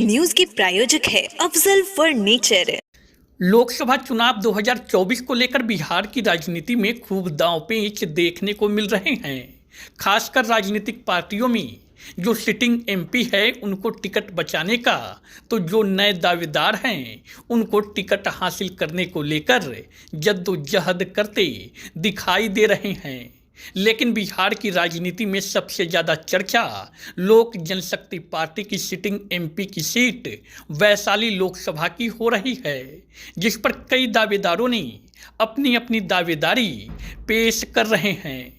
News के प्रायोजक है अफजल फर्नीचर। लोकसभा चुनाव 2024 को लेकर बिहार की राजनीति में खूब दांव-पेच देखने को मिल रहे हैं। खासकर राजनीतिक पार्टियों में जो सिटिंग एमपी है उनको टिकट बचाने का, तो जो नए दावेदार हैं उनको टिकट हासिल करने को लेकर जद्दोजहद करते दिखाई दे रहे हैं। लेकिन बिहार की राजनीति में सबसे ज़्यादा चर्चा लोक जनशक्ति पार्टी की सिटिंग एमपी की सीट वैशाली लोकसभा की हो रही है, जिस पर कई दावेदारों ने अपनी अपनी दावेदारी पेश कर रहे हैं।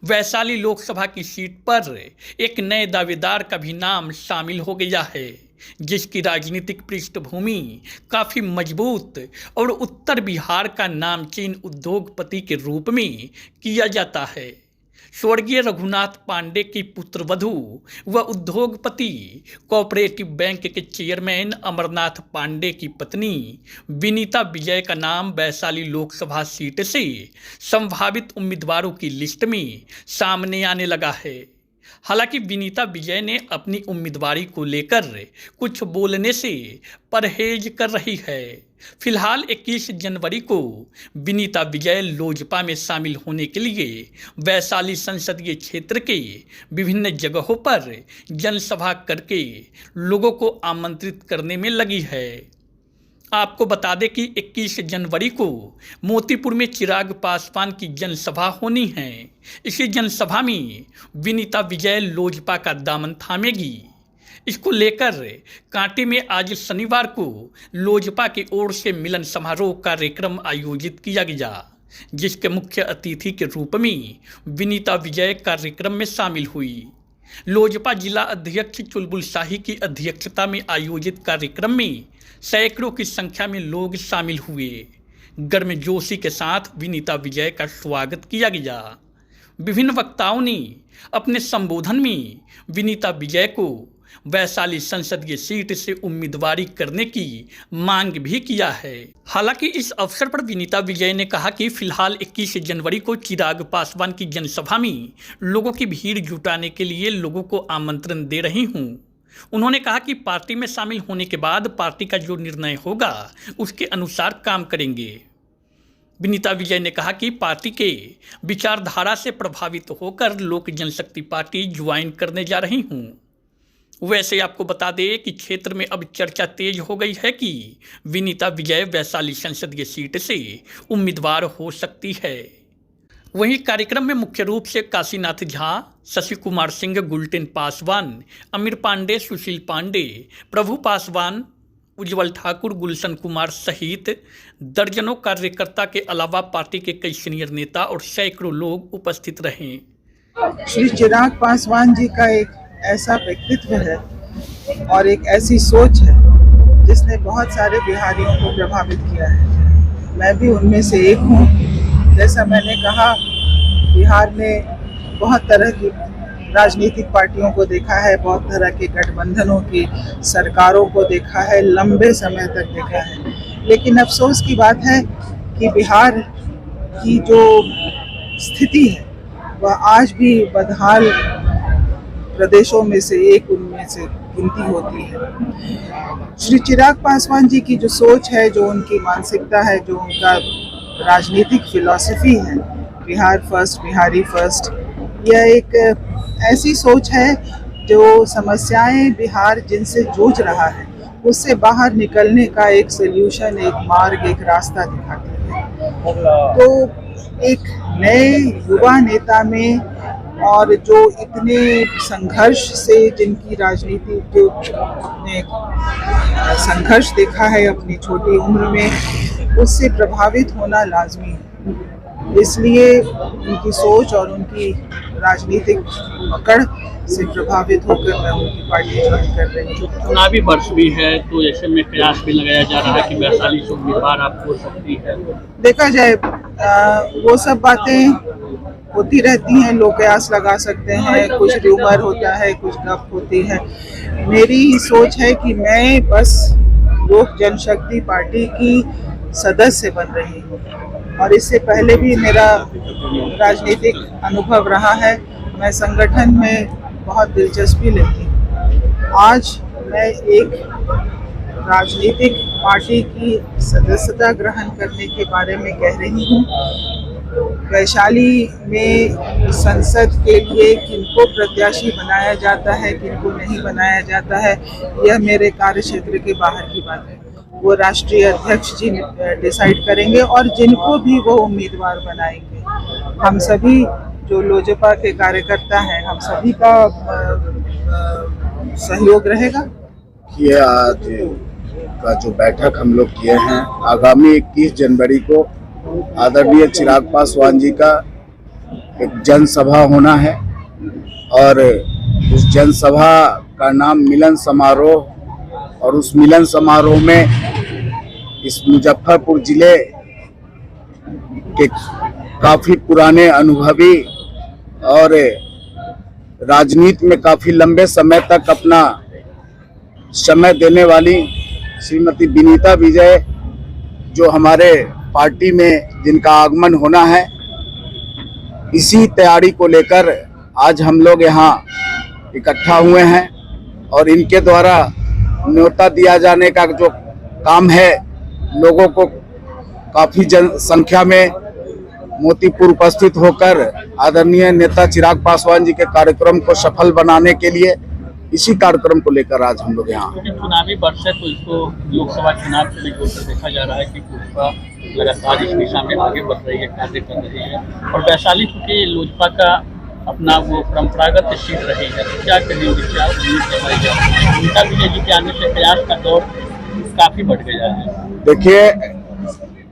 वैशाली लोकसभा की सीट पर एक नए दावेदार का भी नाम शामिल हो गया है, जिसकी राजनीतिक पृष्ठभूमि काफ़ी मजबूत और उत्तर बिहार का नामचीन उद्योगपति के रूप में किया जाता है। स्वर्गीय रघुनाथ पांडे की पुत्रवधू व उद्योगपति कोऑपरेटिव बैंक के चेयरमैन अमरनाथ पांडे की पत्नी विनीता विजय का नाम वैशाली लोकसभा सीट से संभावित उम्मीदवारों की लिस्ट में सामने आने लगा है। हालांकि विनीता विजय ने अपनी उम्मीदवारी को लेकर कुछ बोलने से परहेज कर रही है। फिलहाल 21 जनवरी को विनीता विजय लोजपा में शामिल होने के लिए वैशाली संसदीय क्षेत्र के विभिन्न जगहों पर जनसभा करके लोगों को आमंत्रित करने में लगी है। आपको बता दें कि 21 जनवरी को मोतीपुर में चिराग पासवान की जनसभा होनी है। इसी जनसभा में विनीता विजय लोजपा का दामन थामेगी। इसको लेकर कांटे में आज शनिवार को लोजपा की ओर से मिलन समारोह कार्यक्रम आयोजित किया गया, जिसके मुख्य अतिथि के रूप में विनीता विजय कार्यक्रम में शामिल हुई। लोजपा जिला अध्यक्ष चुलबुल शाही की अध्यक्षता में आयोजित कार्यक्रम में सैकड़ों की संख्या में लोग शामिल हुए। गर्मजोशी के साथ विनीता विजय का स्वागत किया गया। विभिन्न वक्ताओं ने अपने संबोधन में विनीता विजय को वैशाली संसदीय सीट से उम्मीदवारी करने की मांग भी किया है। हालांकि इस अवसर पर विनीता विजय ने कहा कि फिलहाल 21 जनवरी को चिराग पासवान की जनसभा में लोगों की भीड़ जुटाने के लिए लोगों को आमंत्रण दे रही हूं। उन्होंने कहा कि पार्टी में शामिल होने के बाद पार्टी का जो निर्णय होगा उसके अनुसार काम करेंगे। विनीता विजय ने कहा कि पार्टी के विचारधारा से प्रभावित होकर लोक जनशक्ति पार्टी ज्वाइन करने जा रही हूं। वैसे आपको बता दें कि क्षेत्र में अब चर्चा तेज हो गई है कि विनीता विजय वैशाली संसदीय सीट से उम्मीदवार हो सकती है। वहीं कार्यक्रम में मुख्य रूप से काशीनाथ झा, शशि कुमार सिंह, गुलटेन पासवान, अमीर पांडे, सुशील पांडे, प्रभु पासवान, उज्जवल ठाकुर, गुलशन कुमार सहित दर्जनों कार्यकर्ता के अलावा पार्टी के कई सीनियर नेता और सैकड़ों लोग उपस्थित रहे। श्री चिराग पासवान जी का एक ऐसा व्यक्तित्व है और एक ऐसी सोच है जिसने बहुत सारे बिहारियों को प्रभावित किया है। मैं भी उनमें से एक हूँ। जैसा मैंने कहा, बिहार में बहुत तरह की राजनीतिक पार्टियों को देखा है, बहुत तरह के गठबंधनों की सरकारों को देखा है, लंबे समय तक देखा है। लेकिन अफसोस की बात है कि बिहार की जो स्थिति है वह आज भी बदहाल प्रदेशों में से एक उनमें से गिनती होती है। श्री चिराग पासवान जी की जो सोच है, जो उनकी मानसिकता है, जो उनका राजनीतिक फिलॉसफी है, बिहार फर्स्ट, बिहारी फर्स्ट, यह एक ऐसी सोच है जो समस्याएं बिहार जिनसे जूझ रहा है उससे बाहर निकलने का एक सल्यूशन, एक मार्ग, एक रास्ता दिखाती है। तो एक नए युवा नेता में और जो इतने संघर्ष से, जिनकी राजनीति जो ने संघर्ष देखा है अपनी छोटी उम्र में, उससे प्रभावित होना लाजमी है। इसलिए उनकी सोच और उनकी राजनीतिक पकड़ से प्रभावित होकर मैं उनकी पार्टी ज्वाइन कर रही हूँ। चुनावी वर्ष भी है तो ऐसे में कयास भी लगाया जा रहा है कि वैशाली से उम्मीदवार आप हो सकती है। देखा जाए, वो सब बातें होती रहती हैं, लोग कयास लगा सकते हैं, कुछ र्यूमर होता है, कुछ गप होती है। मेरी सोच है कि मैं बस लोक जनशक्ति पार्टी की सदस्य बन रही हूँ और इससे पहले भी मेरा राजनीतिक अनुभव रहा है। मैं संगठन में बहुत दिलचस्पी लेती हूँ। आज मैं एक राजनीतिक पार्टी की सदस्यता ग्रहण करने के बारे में कह रही हूँ। वैशाली में संसद के लिए किनको प्रत्याशी बनाया जाता है, किनको नहीं बनाया जाता है, यह मेरे कार्य क्षेत्र के बाहर की बात है। वो राष्ट्रीय अध्यक्ष जी डिसाइड करेंगे और जिनको भी वो उम्मीदवार बनाएंगे, हम सभी जो लोजपा के कार्यकर्ता हैं, हम सभी का सहयोग रहेगा। ये आज का जो बैठक हम लोग किए हैं, आगामी 21 जनवरी को आदरणीय चिराग पासवान जी का एक जनसभा होना है और उस जनसभा का नाम मिलन समारोह, और उस मिलन समारोह में इस मुजफ्फरपुर जिले के काफ़ी पुराने अनुभवी और राजनीति में काफ़ी लंबे समय तक अपना समय देने वाली श्रीमती विनीता विजय जो हमारे पार्टी में जिनका आगमन होना है, इसी तैयारी को लेकर आज हम लोग यहाँ इकट्ठा हुए हैं और इनके द्वारा न्योता दिया जाने का जो काम है, लोगों को काफ़ी संख्या में मोतीपुर उपस्थित होकर आदरणीय नेता चिराग पासवान जी के कार्यक्रम को सफल बनाने के लिए इसी कार्यक्रम को लेकर आज हम लोग यहाँ। चुनावी वर्ष है तो इसको लोकसभा चुनाव से जोड़कर देखा जा रहा है कि लोजपा लगातार इस दिशा में आगे बढ़ रही है, कार्य कर रही है और वैशाली चूँकि लोजपा का अपना वो परंपरागत सीट रही है, तो क्या कहेंगे, क्या उम्मीद लगाई जा रही है? उनका विजय जी के आने से प्रयास का दौर काफ़ी बढ़ गया है। देखिए,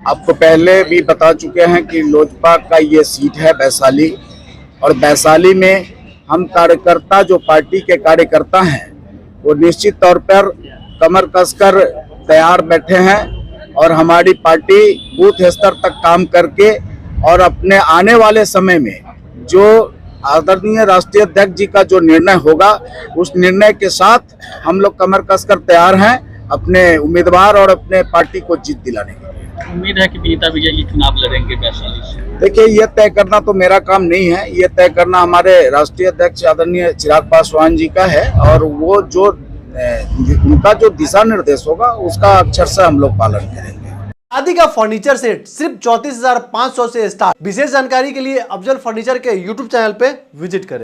आपको पहले भी बता चुके हैं कि लोजपा का ये सीट है वैशाली, और वैशाली में हम कार्यकर्ता जो पार्टी के कार्यकर्ता हैं वो निश्चित तौर पर कमर कसकर तैयार बैठे हैं और हमारी पार्टी बूथ स्तर तक काम करके और अपने आने वाले समय में जो आदरणीय राष्ट्रीय अध्यक्ष जी का जो निर्णय होगा, उस निर्णय के साथ हम लोग कमर कसकर तैयार हैं अपने उम्मीदवार और अपने पार्टी को जीत दिलाने के लिए। उम्मीद है कि विनीता विजय जी चुनाव लड़ेंगे वैशाली से। देखिए, ये तय करना तो मेरा काम नहीं है, ये तय करना हमारे राष्ट्रीय अध्यक्ष आदरणीय चिराग पासवान जी का है और वो जो उनका जो दिशा निर्देश होगा उसका अक्षर से हम लोग पालन करेंगे। शादी का फर्नीचर सेट सिर्फ 34,500 से स्टार्ट। विशेष जानकारी के लिए अफजल फर्नीचर के YouTube चैनल पे विजिट करें।